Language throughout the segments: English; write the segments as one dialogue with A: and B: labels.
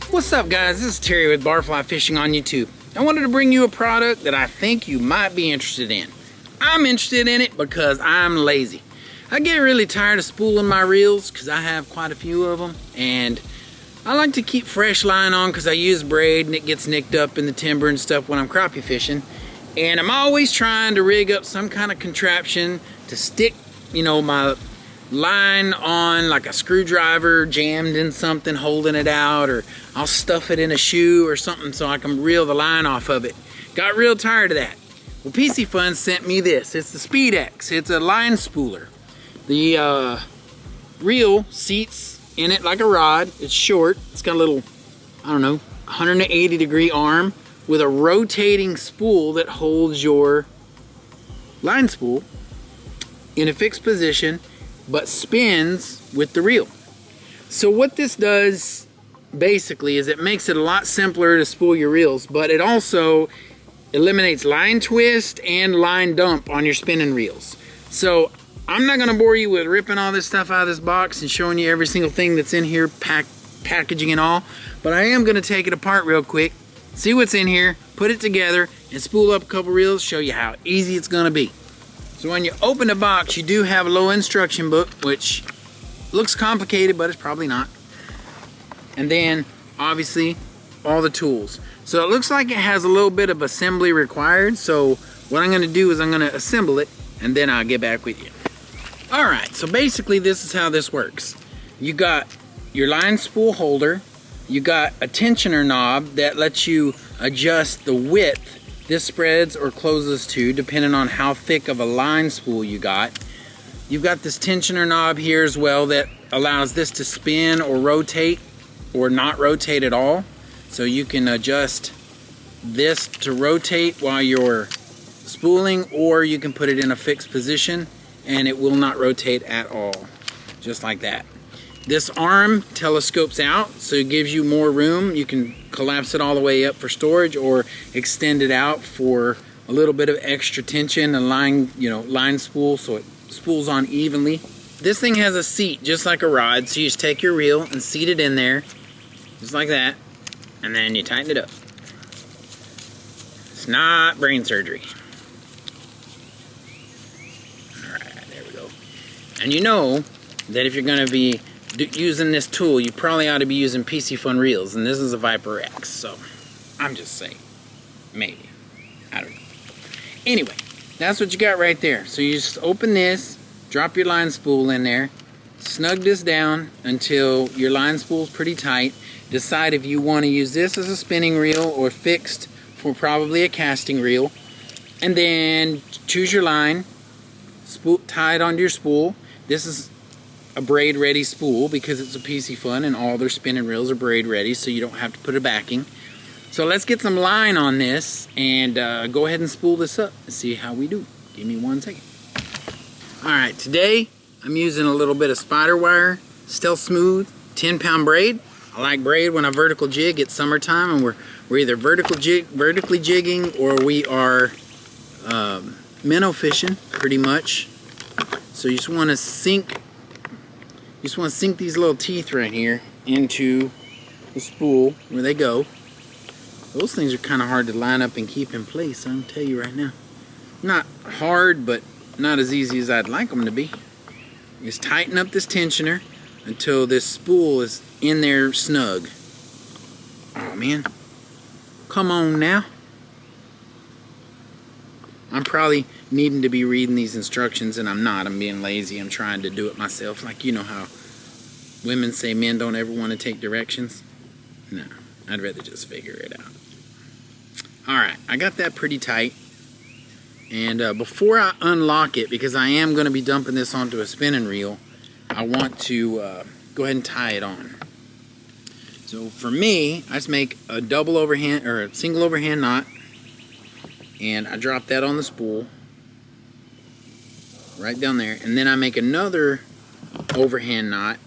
A: What's up, guys? This is Terry with Barfly Fishing on YouTube. I wanted to bring you a product that I think you might be interested in. I'm interested in it because I'm lazy. I get really tired of spooling my reels because I have quite a few of them, and I like to keep fresh line on because I use braid and it gets nicked up in the timber and stuff when I'm crappie fishing. And I'm always trying to rig up some kind of contraption to stick, my line on, like a screwdriver jammed in something holding it out, or I'll stuff it in a shoe or something so I can reel the line off of it. Got real tired of that. Well, Piscifun sent me this. It's the Speed X. It's a line spooler. The reel seats in it like a rod. It's short. It's got a little, 180 degree arm with a rotating spool that holds your line spool in a fixed position but spins with the reel. So what this does basically is it makes it a lot simpler to spool your reels, but it also eliminates line twist and line dump on your spinning reels. So I'm not gonna bore you with ripping all this stuff out of this box and showing you every single thing that's in here, packaging and all, but I am gonna take it apart real quick, see what's in here, put it together, and spool up a couple reels, show you how easy it's gonna be. So when you open the box, you do have a little instruction book, which looks complicated, but it's probably not. And then, obviously, all the tools. So it looks like it has a little bit of assembly required. So what I'm gonna do is I'm gonna assemble it, and then I'll get back with you. All right, so basically this is how this works. You got your line spool holder. You got a tensioner knob that lets you adjust the width this spreads or closes to, depending on how thick of a line spool you got. You've got this tensioner knob here as well that allows this to spin or rotate or not rotate at all. So you can adjust this to rotate while you're spooling, or you can put it in a fixed position and it will not rotate at all, just like that. This arm telescopes out, so it gives you more room. You can collapse it all the way up for storage or extend it out for a little bit of extra tension and line spool so it spools on evenly. This thing has a seat just like a rod, so you just take your reel and seat it in there, just like that, and then you tighten it up. It's not brain surgery. Alright, there we go. And you know that if you're going to be using this tool, you probably ought to be using Piscifun reels, and this is a Viper X, so I'm just saying, maybe, I don't know. Anyway, that's what you got right there. So you just open this, drop your line spool in there, snug this down until your line spool's pretty tight. Decide if you want to use this as a spinning reel or fixed for probably a casting reel, and then choose your line, spool, tie it onto your spool. This is a braid ready spool because it's a Piscifun and all their spinning reels are braid ready, so you don't have to put a backing. So let's get some line on this and go ahead and spool this up and see how we do. Give me 1 second. Alright, today I'm using a little bit of spider wire, Stealth Smooth 10-pound braid. I like braid when I vertical jig. It's summertime and we're either vertically jigging or we are minnow fishing pretty much. So you just want to sink these little teeth right here into the spool where they go. Those things are kind of hard to line up and keep in place, I'm gonna tell you right now. Not hard, but not as easy as I'd like them to be. Just tighten up this tensioner until this spool is in there snug. Oh man, come on now. I'm probably needing to be reading these instructions, and I'm not. I'm being lazy. I'm trying to do it myself. Like, you know how women say men don't ever want to take directions? No, I'd rather just figure it out. Alright, I got that pretty tight. And before I unlock it, because I am going to be dumping this onto a spinning reel, I want to go ahead and tie it on. So for me, I just make a double overhand or a single overhand knot, and I drop that on the spool right down there, and then I make another overhand knot,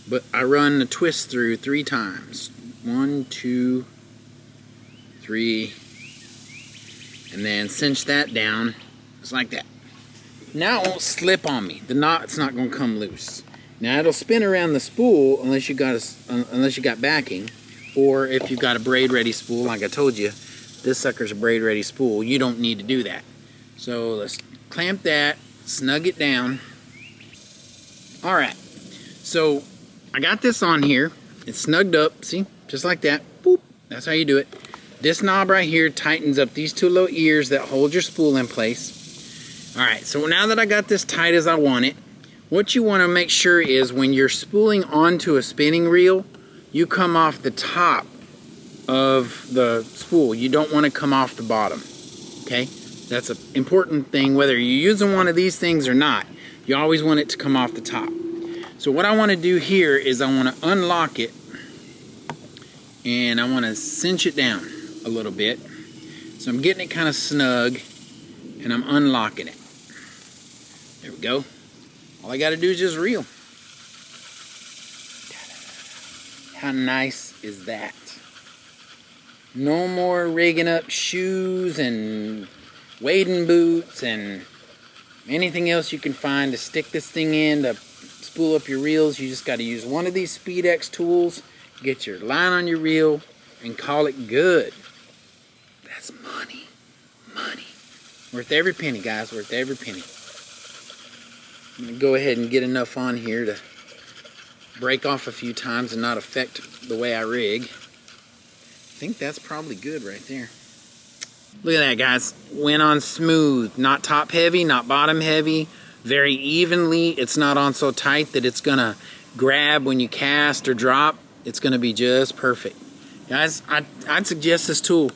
A: but I run the twist through 3 times. 1, 2, 3, and then cinch that down just like that. Now it won't slip on me. The knot's not going to come loose. Now it'll spin around the spool unless you got backing, or if you've got a braid ready spool. Like I told you, this sucker's a braid ready spool. You don't need to do that. So let's clamp that, snug it down. All right, so I got this on here. It's snugged up, see, just like that. Boop. That's how you do it. This knob right here tightens up these two little ears that hold your spool in place. All right, so now that I got this tight as I want it, what you want to make sure is when you're spooling onto a spinning reel, you come off the top of the spool. You don't want to come off the bottom, okay? That's an important thing, whether you're using one of these things or not. You always want it to come off the top. So what I want to do here is I want to unlock it, and I want to cinch it down a little bit. So I'm getting it kind of snug, and I'm unlocking it. There we go. All I got to do is just reel. How nice is that? No more rigging up shoes and wading boots and anything else you can find to stick this thing in to spool up your reels. You just got to use one of these SpeedX tools, get your line on your reel, and call it good. That's money. Money. Worth every penny, guys. Worth every penny. I'm going to go ahead and get enough on here to break off a few times and not affect the way I rig. I think that's probably good right there. Look at that, guys. Went on smooth. Not top heavy, not bottom heavy. Very evenly. It's not on so tight that it's going to grab when you cast or drop. It's going to be just perfect. Guys, I'd suggest this tool.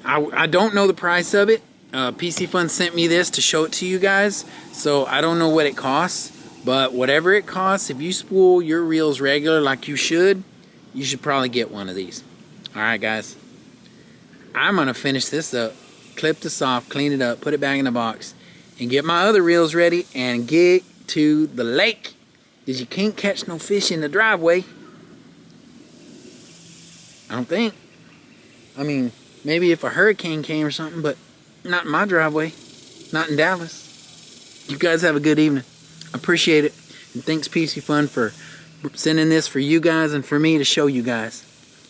A: I don't know the price of it. Piscifun sent me this to show it to you guys, so I don't know what it costs, but whatever it costs, if you spool your reels regular like you should probably get one of these. Alright guys, I'm going to finish this up, clip this off, clean it up, put it back in the box, and get my other reels ready and get to the lake, because you can't catch no fish in the driveway. I don't think. I mean, maybe if a hurricane came or something, but not in my driveway. Not in Dallas. You guys have a good evening. Appreciate it. And thanks Piscifun for sending this for you guys and for me to show you guys.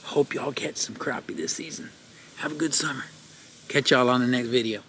A: Hope y'all catch some crappie this season. Have a good summer. Catch y'all on the next video.